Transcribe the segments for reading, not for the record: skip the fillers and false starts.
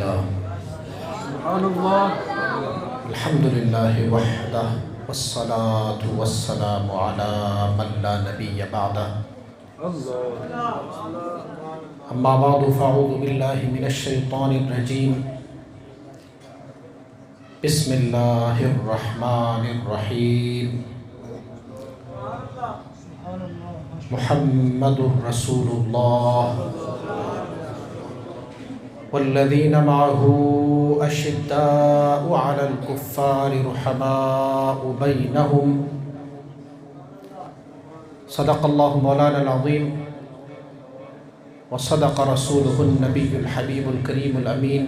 لله سبحان اللہ. الحمد لله وحده والصلاة والسلام على من لا نبي بعده أما بعد فأعوذ بالله من الشيطان الرجيم بسم الله الرحمن الرحيم محمد رسول الله والذين معه أشداء على الكفار رحماء بينهم صدق الله مولانا العظيم وصدق رسوله النبي الحبيب الكريم الأمين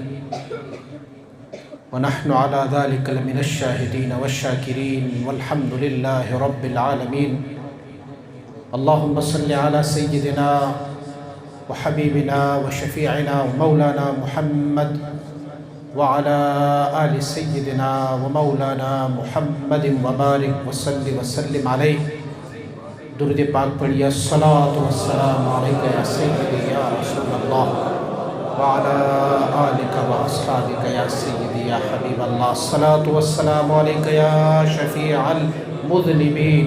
ونحن على ذلك لمن الشاهدين والشاكرين والحمد لله رب العالمين. اللهم صل على سيدنا وحبيبنا وشفيعنا ومولانا محمد وعلى آل سيدنا ومولانا محمد وبارك وسلم عليه. درود پاک پڑھیے. الصلاة والسلام علیکہ یا سیدی یا رسول اللہ وعلى آلك وأصحابك يا سيدي يا حبيب الله. الصلاة والسلام عليك يا شفيع المذنبين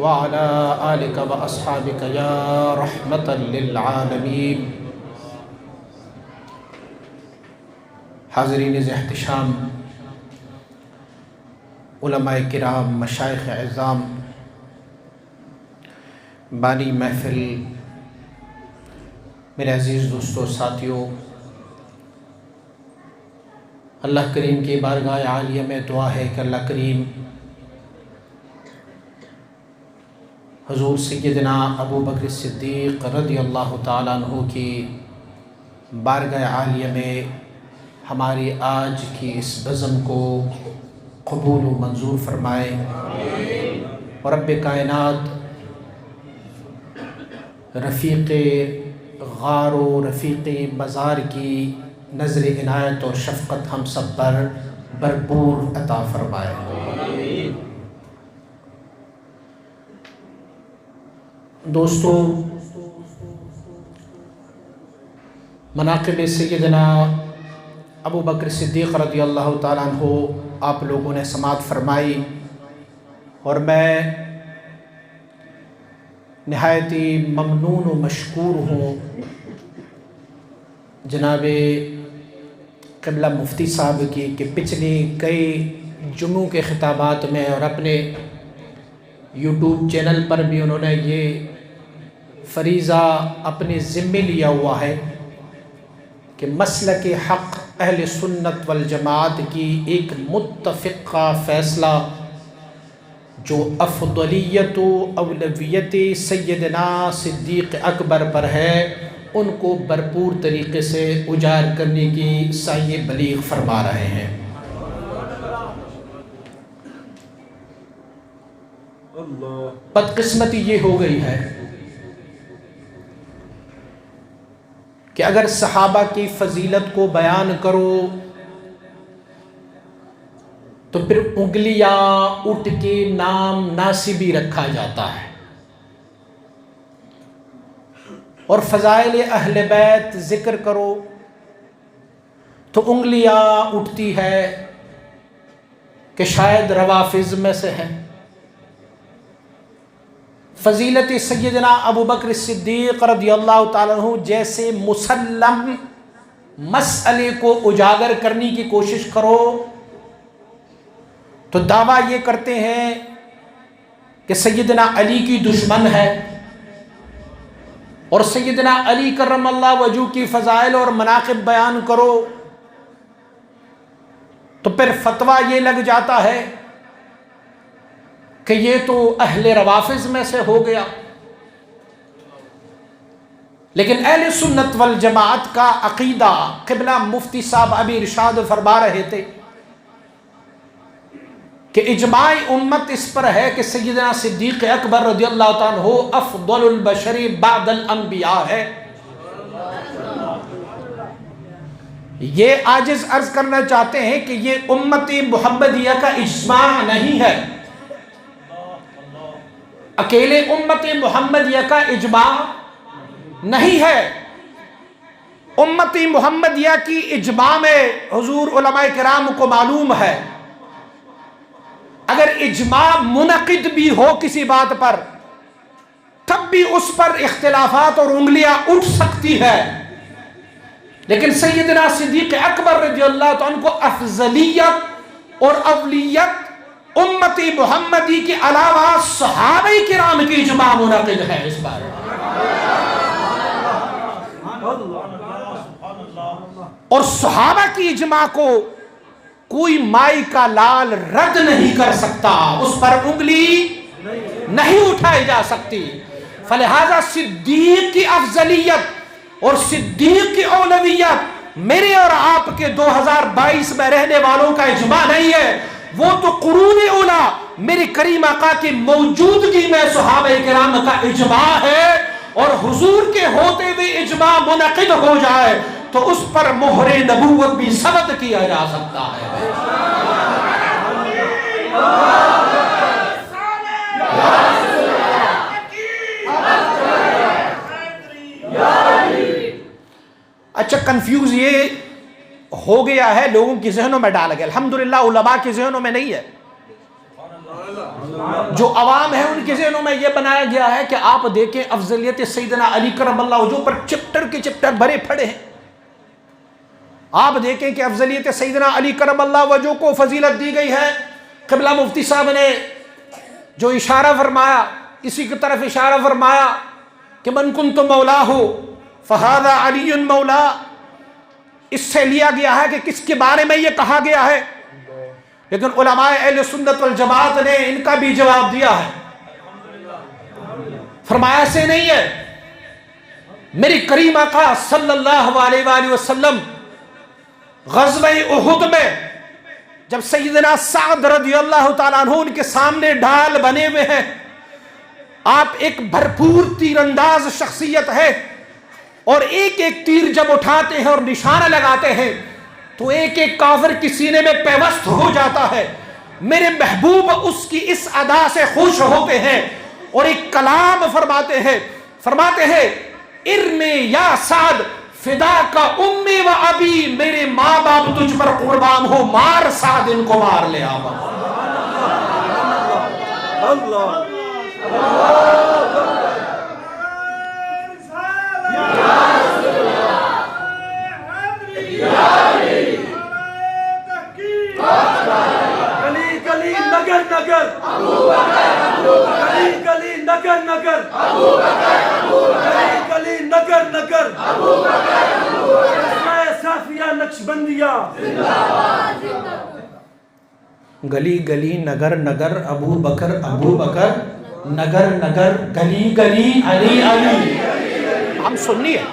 وعلى آلك وأصحابك يا رحمة للعالمين. حاضرین احتشام، علماء کرام، مشائخ اعظام، بانی محفل، میرے عزیز دوستوں ساتھیوں، اللہ کریم کی بارگاہ عالیہ میں دعا ہے کہ اللہ کریم حضور سیدنا ابو بکر صدیق رضی اللہ تعالیٰ عنہ کی بارگاہ عالیہ میں ہماری آج کی اس بزم کو قبول و منظور فرمائے اور رب کائنات رفیق غار و رفیق بازار کی نظر عنایت اور شفقت ہم سب پر بھرپور عطا فرمائے. دوستو، مناقب سیدنا ابو بکر صدیق رضی اللہ تعالیٰ عنہ آپ لوگوں نے سماعت فرمائی اور میں نہایت ہی ممنون و مشکور ہوں جناب قبلہ مفتی صاحب کی کہ پچھلی کئی جمعوں کے خطابات میں اور اپنے یوٹیوب چینل پر بھی انہوں نے یہ فریضہ اپنے ذمے لیا ہوا ہے کہ مسلک حق اہل سنت والجماعت کی ایک متفقہ فیصلہ جو افضلیت و اولویت سیدنا صدیق اکبر پر ہے ان کو بھرپور طریقے سے اجاگر کرنے کی سعی بلیغ فرما رہے ہیں. بدقسمتی یہ ہو گئی ہے کہ اگر صحابہ کی فضیلت کو بیان کرو تو پھر انگلیاں اٹھ کے نام ناسبی رکھا جاتا ہے اور فضائل اہل بیت ذکر کرو تو انگلیاں اٹھتی ہے کہ شاید روافض میں سے ہے. فضیلت سیدنا ابو بکر صدیق رضی اللہ تعالیٰ عنہ جیسے مسلم مسئلے کو اجاگر کرنے کی کوشش کرو تو دعویٰ یہ کرتے ہیں کہ سیدنا علی کی دشمن ہے اور سیدنا علی کرم اللہ وجہہ کی فضائل اور مناقب بیان کرو تو پھر فتویٰ یہ لگ جاتا ہے کہ یہ تو اہل روافض میں سے ہو گیا. لیکن اہل سنت والجماعت کا عقیدہ قبلہ مفتی صاحب ابھی ارشاد فرما رہے تھے کہ اجماع امت اس پر ہے کہ سیدنا صدیق اکبر رضی اللہ تعالیٰ عنہ افضل البشر بعد الانبیاء ہے. یہ عاجز عرض کرنا چاہتے ہیں کہ یہ امت محمدیہ کا اجماع نہیں ہے، اکیلے امت محمدیہ کا اجماع نہیں ہے، امتی محمدیہ کی اجماع میں حضور علماء کرام کو معلوم ہے اگر اجماع منعقد بھی ہو کسی بات پر تب بھی اس پر اختلافات اور انگلیاں اٹھ سکتی ہے، لیکن سیدنا صدیق اکبر رضی اللہ عنہ کو افضلیت اور اولیت امتی محمدی کے علاوہ صحابہ کرام کی اجماع منعقد ہے اس بارے میں، اور صحابہ کی اجماع کو کوئی مائی کا لال رد نہیں کر سکتا، اس پر انگلی نہیں اٹھائی جا سکتی۔ فلہذا صدیق کی افضلیت اور صدیق کی اولویت میرے اور آپ کے 2022 میں رہنے والوں کا اجماع نہیں ہے، وہ تو قرون اولا میری کریم آقا کی موجودگی میں صحابہ کرام کا اجماع ہے، اور حضور کے ہوتے ہوئے اجماع منعقد ہو جائے تو اس پر مہر نبوت بھی ثبت کیا جا سکتا ہے۔ اچھا، کنفیوز یہ ہو گیا ہے، لوگوں کی ذہنوں میں ڈال گیا، الحمدللہ علماء کی ذہنوں میں نہیں ہے، جو عوام ہے ان کے ذہنوں میں یہ بنایا گیا ہے کہ آپ دیکھیں افضلیت سیدنا علی کرم اللہ وجہہ پر چپٹر کے چپٹر بھرے پڑے ہیں، آپ دیکھیں کہ افضلیت سیدنا علی کرم اللہ وجہہ کو فضیلت دی گئی ہے۔ قبلہ مفتی صاحب نے جو اشارہ فرمایا اسی کی طرف اشارہ فرمایا کہ من کنت مولا ہو فہذا علی مولا، اس سے لیا گیا ہے کہ کس کے بارے میں یہ کہا گیا ہے، لیکن علماء اہل سنت والجماعت نے ان کا بھی جواب دیا ہے، فرمایا ایسے نہیں ہے۔ میری کریم آقا صلی اللہ علیہ وآلہ وسلم غزوہ احد میں جب سیدنا سعد رضی اللہ تعالیٰ عنہ ان کے سامنے ڈھال بنے ہوئے ہیں، آپ ایک بھرپور تیر انداز شخصیت ہے، اور ایک ایک تیر جب اٹھاتے ہیں اور نشانہ لگاتے ہیں تو ایک ایک کافر کی سینے میں پیوست ہو جاتا ہے۔ میرے محبوب اس کی اس ادا سے خوش ہوتے ہیں اور ایک کلام فرماتے ہیں ارمی یا سعد فدا کا امی و ابی، میرے ماں باپ تجھ پر قربان ہو، مار سعد ان کو مار لے آبا۔ گلی گلی نگر نگر گلی گلی نگر نگر گلی گلی نگر نگر صافیہ نقشبندیہ، گلی گلی نگر نگر ابو بکر نگر نگر گلی گلی علی علی، ہم سننی ہے،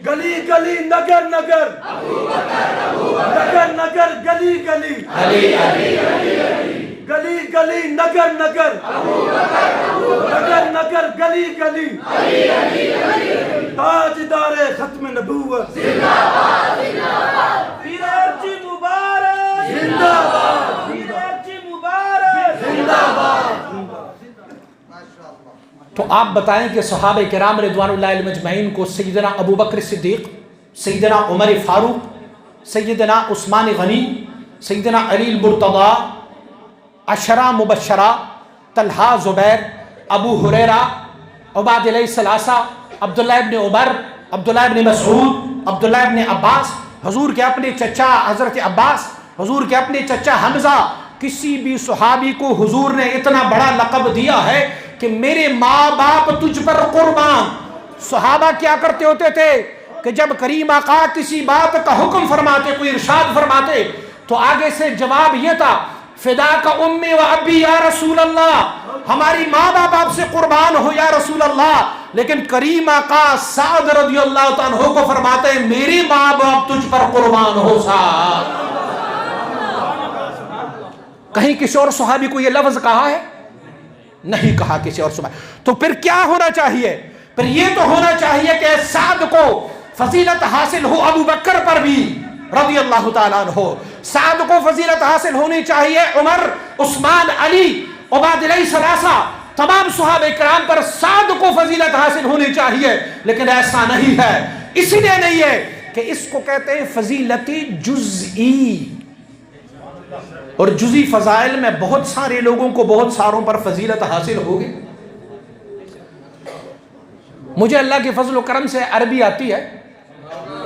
گلی گلی نگر نگر نگر نگر گلی گلی علی علی گلی گلی نگر نگر نگر نگر گلی گلی تاجدار ختم نبوت پیر ارچی مبارک زندہ باد، پیر ارچی مبارک زندہ باد۔ تو آپ بتائیں کہ صحابہ کرام رضوان اللہ علیہم اجمعین کو سیدنا ابو بکر صدیق، سیدنا عمر فاروق، سیدنا عثمان غنی، سیدنا علی المرتضی، عشرہ مبشرہ، طلحہ زبیر، ابو ہریرہ، عباد اللہ ثلاثہ، عبداللہ ابن عمر، عبداللہ ابن مسعود، عبداللہ ابن عباس، حضور کے اپنے چچا حضرت عباس، حضور کے اپنے چچا حمزہ، کسی بھی صحابی کو حضور نے اتنا بڑا لقب دیا ہے کہ میرے ماں باپ تجھ پر قربان۔ صحابہ کیا کرتے ہوتے تھے کہ جب کریم آقا کسی بات کا حکم فرماتے، کوئی ارشاد فرماتے، تو آگے سے جواب یہ تھا فدا کا امی و ابی یا رسول اللہ، ہماری ماں باپ آپ سے قربان ہو یا رسول اللہ، لیکن کریم آقا سعد رضی اللہ تعالیٰ عنہ کو فرماتے ہیں میری ماں باپ تجھ پر قربان ہو سعد۔ کہیں کسی اور صحابی کو یہ لفظ کہا ہے؟ نہیں کہا کسی اور صحابی۔ تو پھر کیا ہونا چاہیے؟ پھر یہ تو ہونا چاہیے کہ سعد کو فضیلت حاصل ہو ابو بکر پر بھی رضی اللہ تعالیٰ عنہ، سعد کو فضیلت حاصل ہونی چاہیے عمر، عثمان، علی، عباد اللہ ثلاثہ، تمام صحابہ کرام پر سعد کو فضیلت حاصل ہونی چاہیے، لیکن ایسا نہیں ہے۔ اس لیے نہیں ہے کہ اس کو کہتے ہیں فضیلت جزئی، اور جزئی فضائل میں بہت سارے لوگوں کو بہت ساروں پر فضیلت حاصل ہوگی۔ مجھے اللہ کے فضل و کرم سے عربی آتی ہے،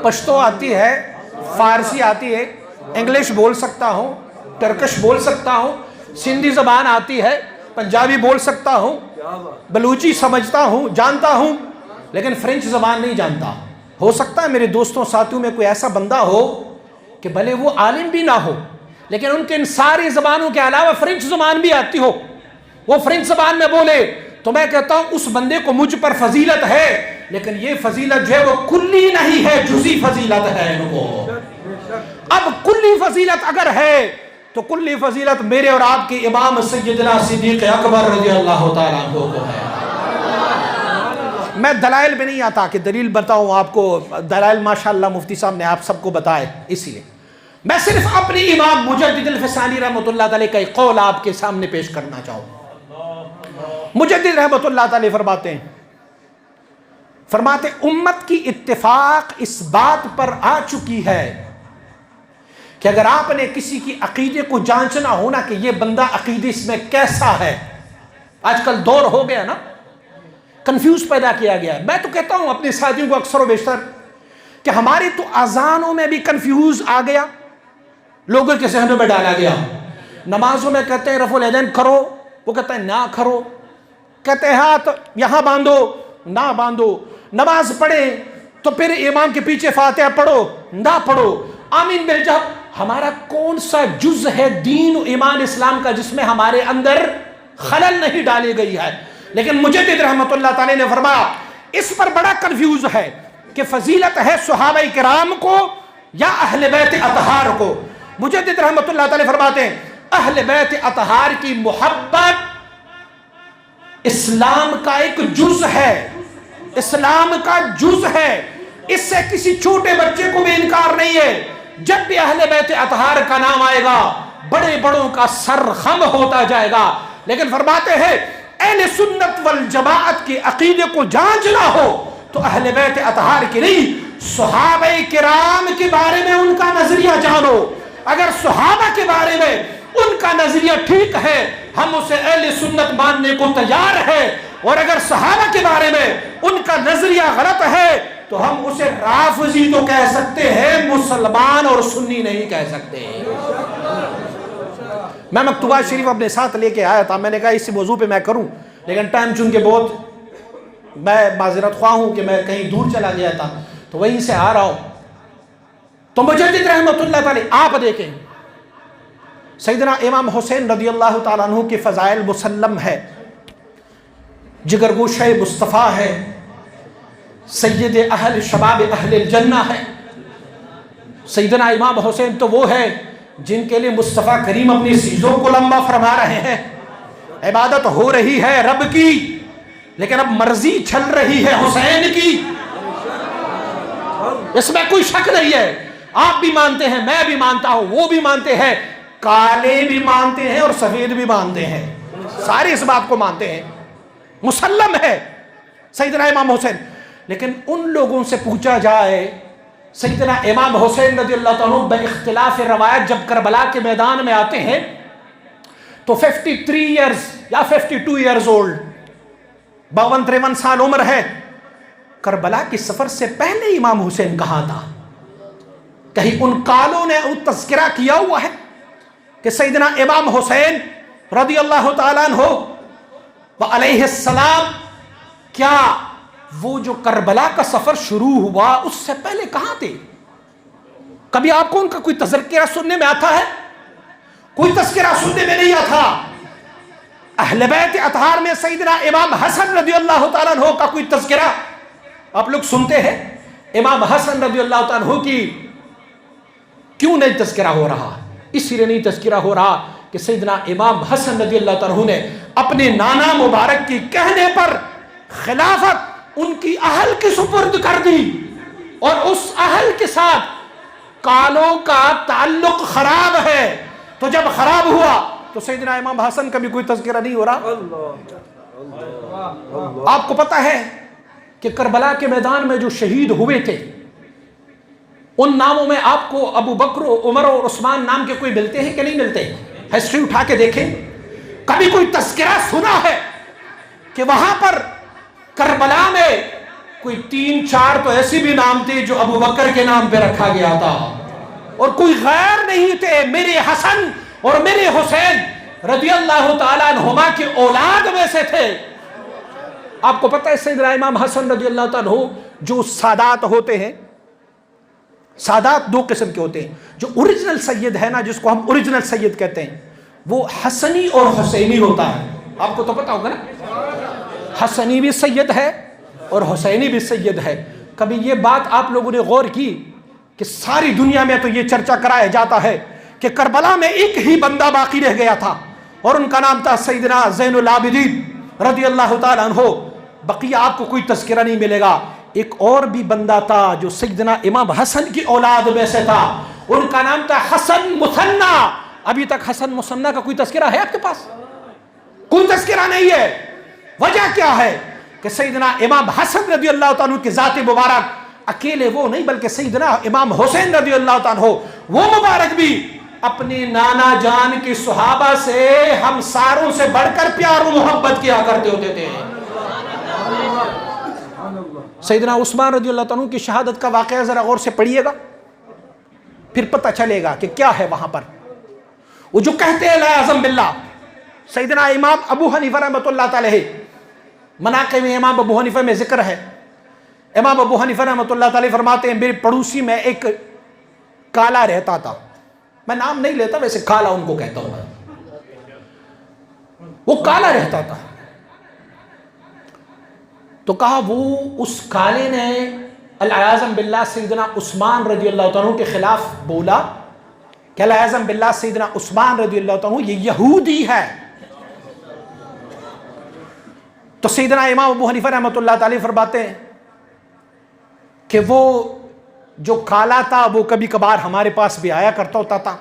پشتو آتی ہے، فارسی آتی ہے، انگلش بول سکتا ہوں، ٹرکش بول سکتا ہوں، سندھی زبان آتی ہے، پنجابی بول سکتا ہوں، بلوچی سمجھتا ہوں، جانتا ہوں، لیکن فرینچ زبان نہیں جانتا۔ ہو سکتا ہے میرے دوستوں ساتھیوں میں کوئی ایسا بندہ ہو کہ بھلے وہ عالم بھی نہ ہو لیکن ان کے ان ساری زبانوں کے علاوہ فرینچ زبان بھی آتی ہو، وہ فرینچ زبان میں بولے، تو میں کہتا ہوں اس بندے کو مجھ پر فضیلت ہے، لیکن یہ فضیلت جو ہے وہ کلی نہیں ہے، جزئی فضیلت ہے ان کو۔ اب کلی فضیلت اگر ہے تو کلی فضیلت میرے اور آپ کے امام سیدنا صدیق اکبر رضی اللہ تعالیٰ عنہ کو ہے۔ میں دلائل میں نہیں آتا کہ دلیل بتاؤں آپ کو، دلائل ماشاءاللہ مفتی صاحب نے آپ سب کو بتائے، اس لیے میں صرف اپنی امام مجدد الفسانی رحمۃ اللہ علیہ کا ایک قول آپ کے سامنے پیش کرنا چاہوں۔ مجدد رحمۃ اللہ علیہ فرماتے امت کی اتفاق اس بات پر آ چکی ہے کہ اگر آپ نے کسی کی عقیدے کو جانچنا ہونا کہ یہ بندہ عقیدے اس میں کیسا ہے، آج کل دور ہو گیا نا، کنفیوز پیدا کیا گیا ہے۔ میں تو کہتا ہوں اپنے ساتھیوں کو اکثر و بیشتر کہ ہماری تو اذانوں میں بھی کنفیوز آ گیا، لوگوں کے ذہنوں میں ڈالا گیا۔ نمازوں میں کہتے ہیں رفع الیدین کرو، وہ کہتے ہیں نہ کرو، کہتے ہیں ہاتھ یہاں باندھو، نہ باندھو، نماز پڑھیں تو پھر امام کے پیچھے فاتحہ پڑھو، نہ پڑھو، آمین بالجہر۔ ہمارا کون سا جز ہے دین و ایمان اسلام کا جس میں ہمارے اندر خلل نہیں ڈالی گئی ہے؟ لیکن مجدد رحمت اللہ تعالی نے فرمایا اس پر بڑا کنفیوز ہے کہ فضیلت ہے صحابہ کرام کو یا اہل بیت اطہار کو۔ مجدد رحمت اللہ تعالی فرماتے ہیں اہل بیت اطہار کی محبت اسلام کا ایک جز ہے، اسلام کا جز ہے، اس سے کسی چھوٹے بچے کو بھی انکار نہیں ہے۔ جب بھی اہل بیت اطہار کا نام آئے گا بڑے بڑوں کا سر خم ہوتا جائے گا، لیکن فرماتے ہیں اہل سنت والجماعت کے عقیدے کو جانچنا ہو تو اہل بیت اطہار کی نہیں، صحابہ کرام کے بارے میں ان کا نظریہ جانو۔ اگر صحابہ کے بارے میں ان کا نظریہ ٹھیک ہے ہم اسے اہل سنت ماننے کو تیار ہے، اور اگر صحابہ کے بارے میں ان کا نظریہ غلط ہے تو ہم اسے رافضی تو کہہ سکتے ہیں، مسلمان اور سنی نہیں کہہ سکتے۔ میں مکتوبات شریف اپنے ساتھ لے کے آیا تھا، میں نے کہا اس موضوع پہ میں کروں، لیکن ٹائم چون کے بہت میں معذرت خواہ ہوں کہ میں کہیں دور چلا گیا تھا تو وہیں سے آ رہا ہوں۔ تو مجدد رحمت اللہ تعالی آپ دیکھیں سیدنا امام حسین رضی اللہ تعالیٰ عنہ کے فضائل مسلم ہے، جگرگوشہ مصطفیٰ ہے، سید اہل شباب اہل الجنہ ہے۔ سیدنا امام حسین تو وہ ہے جن کے لیے مصطفیٰ کریم اپنی سیزوں کو لمبا فرما رہے ہیں، عبادت ہو رہی ہے رب کی لیکن اب مرضی چل رہی ہے حسین کی، اس میں کوئی شک نہیں ہے۔ آپ بھی مانتے ہیں، میں بھی مانتا ہوں، وہ بھی مانتے ہیں، کالے بھی مانتے ہیں اور سفید بھی مانتے ہیں، سارے اس بات کو مانتے ہیں، مسلم ہے سیدنا امام حسین۔ لیکن ان لوگوں سے پوچھا جائے سیدنا امام حسین رضی اللہ عنہ بے اختلاف روایت جب کربلا کے میدان میں آتے ہیں تو 53 ایئرز یا 52 ایئرز اولڈ، 52-53 سال عمر ہے۔ کربلا کے سفر سے پہلے امام حسین کہاں تھا؟ کہیں ان کالوں نے وہ تذکرہ کیا ہوا ہے کہ سیدنا امام حسین رضی اللہ تعالیٰ عنہ وعلیہ السلام کیا وہ جو کربلا کا سفر شروع ہوا اس سے پہلے کہاں تھے؟ کبھی آپ کو ان کا کوئی تذکرہ سننے میں آتا ہے؟ کوئی تذکرہ سننے میں نہیں آتا۔ اہل بیت اطہار میں سیدنا امام حسن رضی اللہ تعالیٰ عنہ کا کوئی تذکرہ آپ لوگ سنتے ہیں؟ امام حسن رضی اللہ تعالیٰ عنہ کی کیوں نہیں تذکرہ ہو رہا؟ اس لیے نہیں تذکرہ ہو رہا کہ سیدنا امام حسن رضی اللہ تعالیٰ عنہ نے اپنے نانا مبارک کی کہنے پر خلافت ان کی اہل کی سپرد کر دی، اور اس اہل کے ساتھ کالوں کا تعلق خراب ہے، تو جب خراب ہوا تو سیدنا امام حسن کا بھی کوئی تذکرہ نہیں ہو رہا۔ آپ کو پتہ ہے کہ کربلا کے میدان میں جو شہید ہوئے تھے ان ناموں میں آپ کو ابو بکر عمر اور عثمان نام کے کوئی ملتے ہیں کہ نہیں ملتے؟ ہسٹری اٹھا کے دیکھیں، کبھی کوئی تذکرہ سنا ہے کہ وہاں پر کربلا میں کوئی 3-4 تو ایسی بھی نام تھے جو ابو بکر کے نام پہ رکھا گیا تھا، اور کوئی غیر نہیں تھے، میرے حسن اور میرے حسین رضی اللہ تعالیٰ عنہما کی اولاد میں سے تھے۔ آپ کو پتہ ہے سیدنا امام حسن رضی اللہ تعالیٰ عنہ جو سادات ہوتے ہیں، سادات 2 قسم کے ہوتے ہیں، جو اوریجنل سید ہے نا، جس کو ہم اوریجنل سید کہتے ہیں، وہ حسنی اور حسینی ہوتا ہے۔ آپ کو تو پتہ ہوگا نا، حسنی بھی سید ہے اور حسینی بھی سید ہے۔ کبھی یہ بات آپ لوگوں نے غور کی کہ ساری دنیا میں تو یہ چرچا کرایا جاتا ہے کہ کربلا میں ایک ہی بندہ باقی رہ گیا تھا اور ان کا نام تھا سیدنا زین العابدین رضی اللہ تعالیٰ عنہ، بقیہ آپ کو کوئی تذکرہ نہیں ملے گا۔ ایک اور بھی بندہ تھا جو سیدنا امام حسن کی اولاد میں سے تھا، ان کا نام تھا حسن مثنی۔ ابھی تک حسن مثنی کا کوئی تذکرہ ہے آپ کے پاس؟ کوئی تذکرہ نہیں ہے۔ وجہ کیا ہے کہ سیدنا امام حسن رضی اللہ تعالیٰ عنہ کی ذات مبارک اکیلے وہ نہیں، بلکہ سیدنا امام حسین رضی اللہ تعالیٰ عنہ وہ مبارک بھی اپنے نانا جان کی صحابہ سے ہم ساروں سے بڑھ کر پیار و محبت کیا کرتے ہوتے تھے۔ سیدنا عثمان رضی اللہ تعالیٰ عنہ کی شہادت کا واقعہ ذرا غور سے پڑھیے گا، پھر پتہ چلے گا کہ کیا ہے وہاں پر۔ وہ جو کہتے ہیں لا اعظم باللہ، سیدنا امام ابو حنیفہ رحمۃ اللہ تعالیٰ مناقب میں امام ابو حنیفہ میں ذکر ہے، امام ابو حنیفہ رحمۃ اللہ تعالیٰ فرماتے ہیں میرے پڑوسی میں ایک کالا رہتا تھا، میں نام نہیں لیتا، ویسے کالا ان کو کہتا ہوں، وہ کالا رہتا تھا۔ تو کہا وہ اس کالے نے العیاذ باللہ سیدنا عثمان رضی اللہ تعالیٰ کے خلاف بولا کہ العیاذ باللہ سیدنا عثمان رضی اللہ تعالیٰ یہ یہودی ہے۔ تو سیدنا امام ابو حنیفہ رحمۃ اللہ تعالی فرماتے ہیں کہ وہ جو کالا تھا وہ کبھی کبھار ہمارے پاس بھی آیا کرتا ہوتا تھا،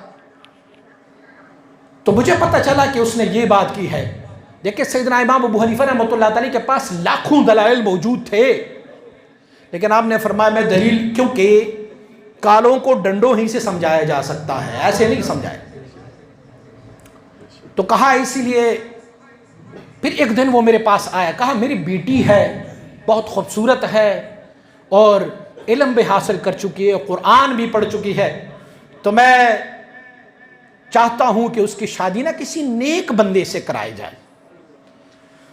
تو مجھے پتہ چلا کہ اس نے یہ بات کی ہے۔ دیکھیں سیدنا امام ابو حنیفہ رحمۃ اللہ تعالی کے پاس لاکھوں دلائل موجود تھے، لیکن آپ نے فرمایا میں دلیل، کیونکہ کالوں کو ڈنڈوں ہی سے سمجھایا جا سکتا ہے، ایسے نہیں سمجھایا۔ تو کہا اسی لیے پھر ایک دن وہ میرے پاس آیا، کہا میری بیٹی ہے، بہت خوبصورت ہے اور علم بھی حاصل کر چکی ہے، قرآن بھی پڑھ چکی ہے، تو میں چاہتا ہوں کہ اس کی شادی نہ کسی نیک بندے سے کرائی جائے۔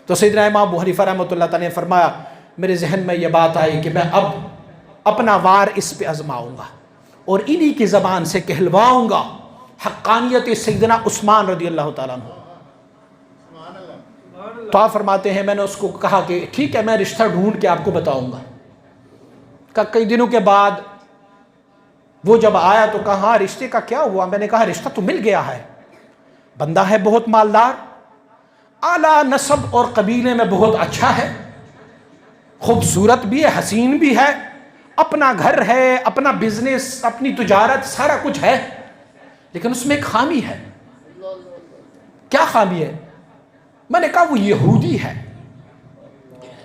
تو سیدنا امام ابو حنیفہ رحمۃ اللہ تعالی نے فرمایا میرے ذہن میں یہ بات آئی کہ میں اب اپنا وار اس پہ آزماؤں گا اور انہی کی زبان سے کہلواؤں گا حقانیت سیدنا عثمان رضی اللہ تعالیٰ عنہ۔ تو آپ فرماتے ہیں میں نے اس کو کہا کہ ٹھیک ہے میں رشتہ ڈھونڈ کے آپ کو بتاؤں گا۔ کئی دنوں کے بعد وہ جب آیا تو کہا ہاں رشتے کا کیا ہوا؟ میں نے کہا رشتہ تو مل گیا ہے، بندہ ہے بہت مالدار، اعلیٰ نسب اور قبیلے میں بہت اچھا ہے، خوبصورت بھی ہے، حسین بھی ہے، اپنا گھر ہے، اپنا بزنس، اپنی تجارت، سارا کچھ ہے، لیکن اس میں ایک خامی ہے۔ کیا خامی ہے؟ میں نے کہا وہ یہودی ہے۔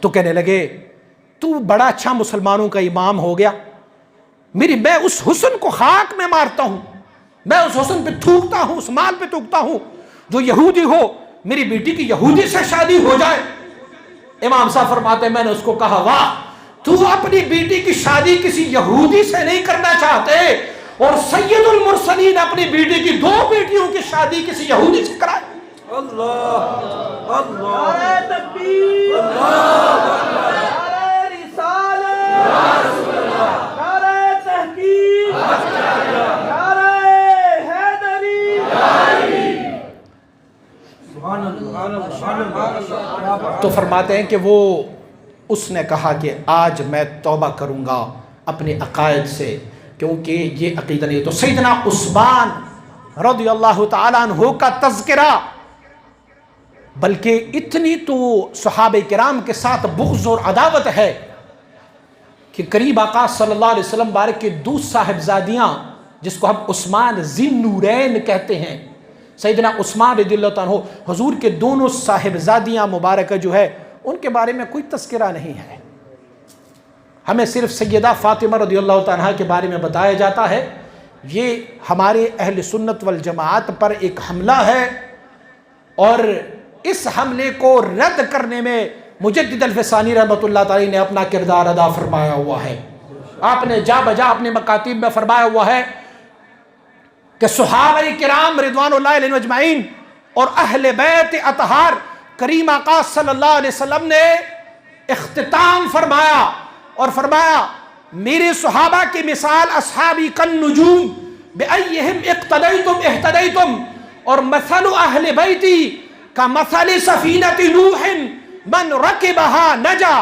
تو کہنے لگے تو بڑا اچھا مسلمانوں کا امام ہو گیا، میں اس حسن کو خاک میں مارتا ہوں، میں اس حسن پہ تھوکتا ہوں، اس مال پہ تھوکتا ہوں، جو یہودی ہو میری بیٹی کی یہودی سے شادی ہو جائے۔ امام صاحب فرماتے ہیں میں نے اس کو کہا واہ تو اپنی بیٹی کی شادی کسی یہودی سے نہیں کرنا چاہتے اور سید المرسلین اپنی بیٹی کی 2 بیٹیوں کی شادی کسی یہودی سے کرائے۔ اللہ اللہ، نعرہ تکبیر، نعرہ رسالت، نعرہ تحقیق، نعرہ حیدری۔ تو فرماتے ہیں کہ وہ اس نے کہا کہ آج میں توبہ کروں گا اپنے عقائد سے، کیونکہ یہ عقیدہ نہیں۔ تو سیدنا عثمان رضی اللہ تعالیٰ عنہ کا تذکرہ، بلکہ اتنی تو صحابہ کرام کے ساتھ بغض اور عداوت ہے کہ قریب آقا صلی اللہ علیہ وسلم بارک کے 2 صاحبزادیاں جس کو ہم عثمان ذی النورین کہتے ہیں، سیدنا عثمان رضی اللہ عنہ حضور کے دونوں صاحبزادیاں مبارکہ جو ہے ان کے بارے میں کوئی تذکرہ نہیں ہے۔ ہمیں صرف سیدہ فاطمہ رضی اللہ تعالیٰ کے بارے میں بتایا جاتا ہے، یہ ہمارے اہل سنت والجماعت پر ایک حملہ ہے، اور اس حملے کو رد کرنے میں مجدد الفسانی رحمۃ اللہ تعالی نے اپنا کردار ادا فرمایا ہوا ہے۔ آپ نے جا بجا اپنے مکاتب میں فرمایا ہوا ہے کہ صحابہ کرام رضوان اللہ علیہم اجمعین اور اہل بیت اطہار کریم آقا صلی اللہ علیہ وسلم نے اختتام فرمایا اور فرمایا میرے صحابہ کی مثال اصحابی کالنجوم بأیہم اقتدیتم اہتدیتم، اور مثل اہل بیتی کا مثل سفینۃ نوح من رکبہا نجا،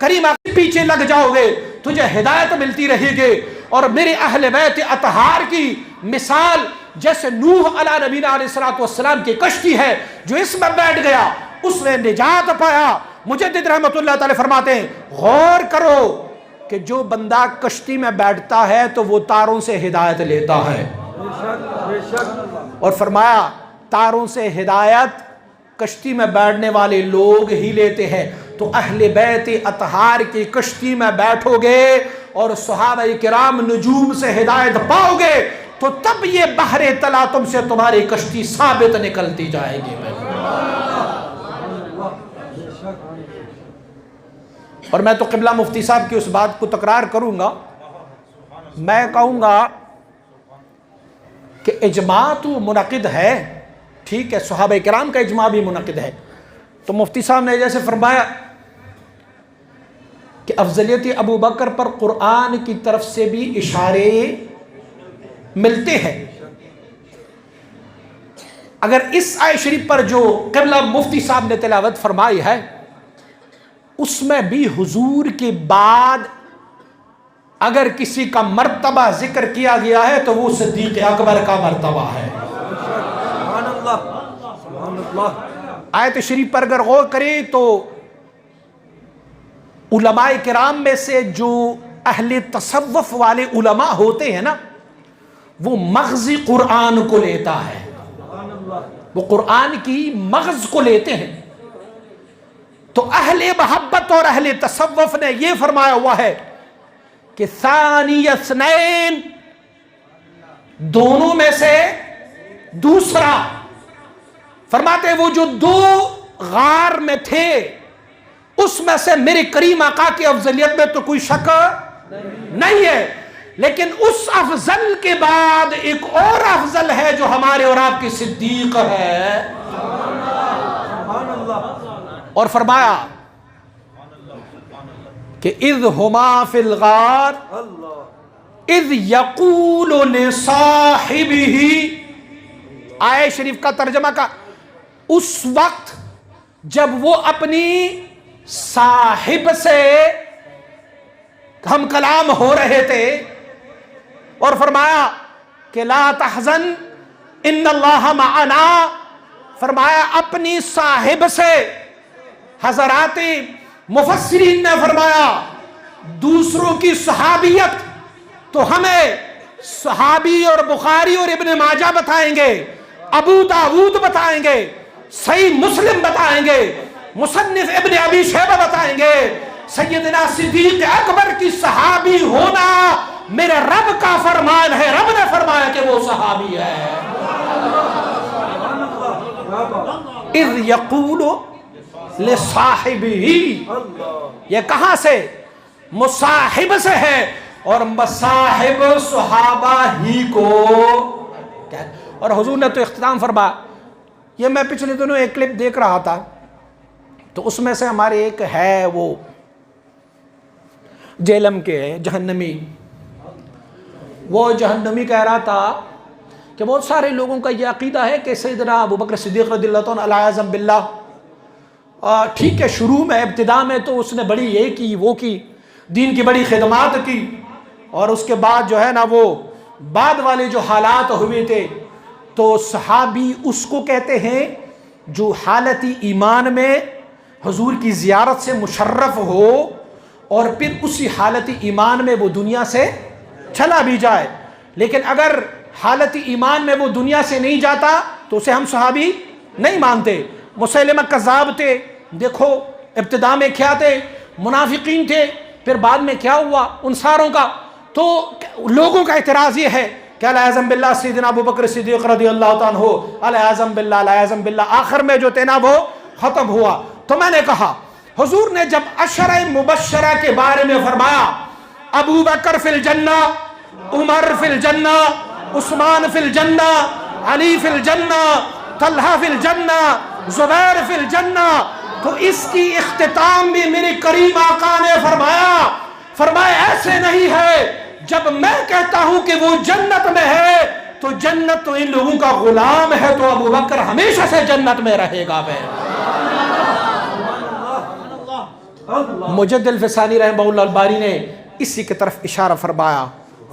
کریم آقا پیچھے لگ جاؤ گے تجھے ہدایت ملتی رہے گی، اور میرے اہل بیت اطہار کی مثال جیسے نوح علیہ نبینا علیہ السلام کی کشتی ہے، جو اس میں بیٹھ گیا اس نے نجات پایا۔ مجدد رحمت اللہ تعالی فرماتے ہیں غور کرو کہ جو بندہ کشتی میں بیٹھتا ہے تو وہ تاروں سے ہدایت لیتا ہے، اور فرمایا تاروں سے ہدایت کشتی میں بیٹھنے والے لوگ ہی لیتے ہیں، تو اہل بیت اطہار کی کشتی میں بیٹھو گے اور صحابہ کرام نجوم سے ہدایت پاؤ گے تو تب یہ بحر تلاطم سے تمہاری کشتی ثابت نکلتی جائے گی۔ اور میں تو قبلہ مفتی صاحب کی اس بات کو تکرار کروں گا، میں کہوں گا کہ اجماع تو منعقد ہے، ٹھیک ہے، صحابہ کرام کا اجماع بھی منعقد ہے، تو مفتی صاحب نے جیسے فرمایا کہ افضلیت ابو بکر پر قرآن کی طرف سے بھی اشارے ملتے ہیں، اگر اس آیت شریف پر جو قبلہ مفتی صاحب نے تلاوت فرمائی ہے اس میں بھی حضور کے بعد اگر کسی کا مرتبہ ذکر کیا گیا ہے تو وہ صدیق اکبر کا مرتبہ ہے۔ آیت شریف پر اگر غور کریں تو علماء کرام میں سے جو اہل تصوف والے علماء ہوتے ہیں نا، وہ مغز قرآن کو لیتا ہے، وہ قرآن کی مغز کو لیتے ہیں، تو اہل محبت اور اہل تصوف نے یہ فرمایا ہوا ہے کہ ثانی اثنین، دونوں میں سے دوسرا، فرماتے ہیں وہ جو دو غار میں تھے اس میں سے میرے کریم آقا کی افضلیت میں تو کوئی شک نہیں ہے، لیکن اس افضل کے بعد ایک اور افضل ہے جو ہمارے اور آپ کی صدیق ہے، اور فرمایا کہ اذ ہما فی الغار اذ یقول لصاحبہ، آیت شریف کا ترجمہ کا اس وقت جب وہ اپنی صاحب سے ہم کلام ہو رہے تھے، اور فرمایا کہ لا تحزن ان اللہ معنا، فرمایا اپنی صاحب سے، حضرات مفسرین نے فرمایا دوسروں کی صحابیت تو ہمیں صحابی اور بخاری اور ابن ماجہ بتائیں گے، ابو داود بتائیں گے، صحیح مسلم بتائیں گے، مصنف ابن ابی شیبہ بتائیں گے، سیدنا صدیق اکبر کی صحابی ہونا میرے رب کا فرمان ہے، رب نے فرمایا کہ وہ صحابی ہے۔ اذ یقول لصاحبہ، یہ کہاں سے؟ مصاحب سے ہے، اور مصاحب صحابہ ہی کو، اور حضور نے تو اختتام فرمایا۔ یہ میں پچھلے دنوں ایک کلپ دیکھ رہا تھا تو اس میں سے ہمارے ایک ہے وہ جیلم کے جہنمی، وہ جہنمی کہہ رہا تھا کہ بہت سارے لوگوں کا یہ عقیدہ ہے کہ سیدنا ابو بکر صدیق رضی اللہ عنہ اعظم باللہ، ٹھیک ہے شروع میں ابتدا میں تو اس نے بڑی یہ کی وہ کی، دین کی بڑی خدمات کی، اور اس کے بعد جو ہے نا وہ بعد والے جو حالات ہوئے تھے تو صحابی اس کو کہتے ہیں جو حالت ایمان میں حضور کی زیارت سے مشرف ہو اور پھر اسی حالت ایمان میں وہ دنیا سے چلا بھی جائے، لیکن اگر حالت ایمان میں وہ دنیا سے نہیں جاتا تو اسے ہم صحابی نہیں مانتے۔ مسیلمہ کذاب تھے، دیکھو ابتدا میں کیا تھے، منافقین تھے، پھر بعد میں کیا ہوا ان ساروں کا؟ تو لوگوں کا اعتراض یہ ہے کہ علیہ اعظم باللہ سیدنا ابو بکر صدیق رضی اللہ تعالیٰ عنہ، علیہ اعظم باللہ، علیہ اعظم باللہ، آخر میں جو تھے نا وہ ختم ہوا۔ تو میں نے کہا حضور نے جب عشرہ مبشرہ کے بارے میں فرمایا ابو بکر فی الجنہ، عمر فی الجنہ، عثمان فی الجنہ، علی فی الجنہ، طلحہ فی الجنہ، زبیر فی الجنہ، تو اس کی اختتام بھی میرے کریم آقا نے فرمایا ایسے نہیں ہے، جب میں کہتا ہوں کہ وہ جنت میں ہے تو جنت تو ان لوگوں کا غلام ہے، تو ابو بکر ہمیشہ سے جنت میں رہے گا۔ مجد الفسانی رحمہ اللہ الباری نے اسی کی طرف اشارہ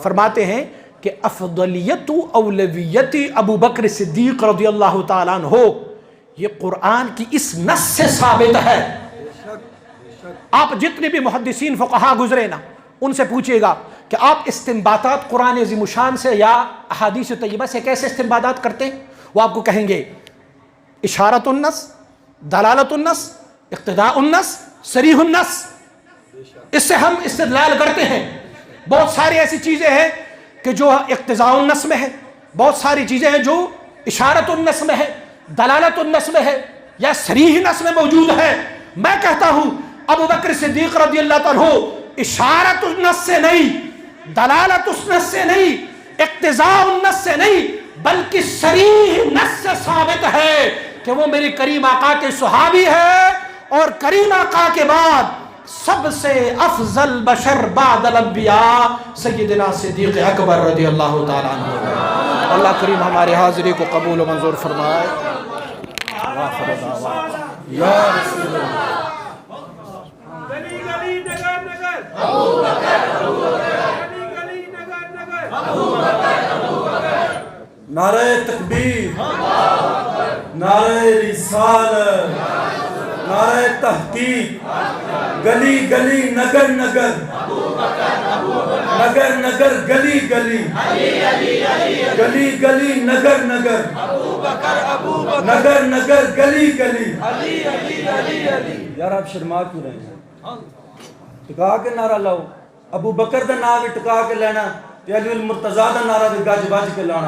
فرماتے ہیں کہ افضلیت و اولویت ابو بکر صدیق رضی اللہ تعالیٰ عنہ یہ قرآن کی اس نص سے ثابت ہے۔ آپ جتنے بھی محدثین فقہا گزرے نا ان سے پوچھئے گا کہ آپ استنباطات قرآن عظیم الشان سے یا احادیث طیبہ سے کیسے استنباطات کرتے ہیں؟ وہ آپ کو کہیں گے اشارت النص، دلالت النص، اقتضاء النص، صریح النص، اس سے ہم استدلال کرتے ہیں۔ بہت ساری ایسی چیزیں ہیں کہ جو اقتضاء النص میں ہے، بہت ساری چیزیں ہیں جو اشارت النص میں ہے، دلالت النص میں ہے یا صریح نص میں موجود ہے۔ میں کہتا ہوں ابو بکر صدیق رضی اللہ عنہ اشارت النص سے نہیں، دلالت النص سے نہیں، اقتضاء النص سے نہیں، بلکہ صریح نص سے ثابت ہے کہ وہ میرے کریم آقا کے صحابی ہے، اور کریم آقا کے بعد سب سے افضل بشر بعد الانبیاء سیدنا صدیق اکبر رضی اللہ تعالیٰ عنہ۔ اللہ کریم ہمارے حاضری کو قبول و منظور فرمائے۔ یا رسول اللہ۔ گلی گلی نگر نگر ابو بکر، گلی گلی نگر نگر ابو بکر۔ نعرہ تکبیر، نعرہ رسالت، نعرہ تحقیق، گلی گلی نگر نگر، نگر نگر گلی گلی، گلی گلی نگر نگر، نگر نگر گلی گلی۔ یار آپ شرما کیوں رہے ہیں؟ ٹکا کے نعرہ لاؤ، ابو بکر دا نام بھی ٹکا کے لینا، علی المرتضیٰ دا نعرہ بھی گج بج کے لانا۔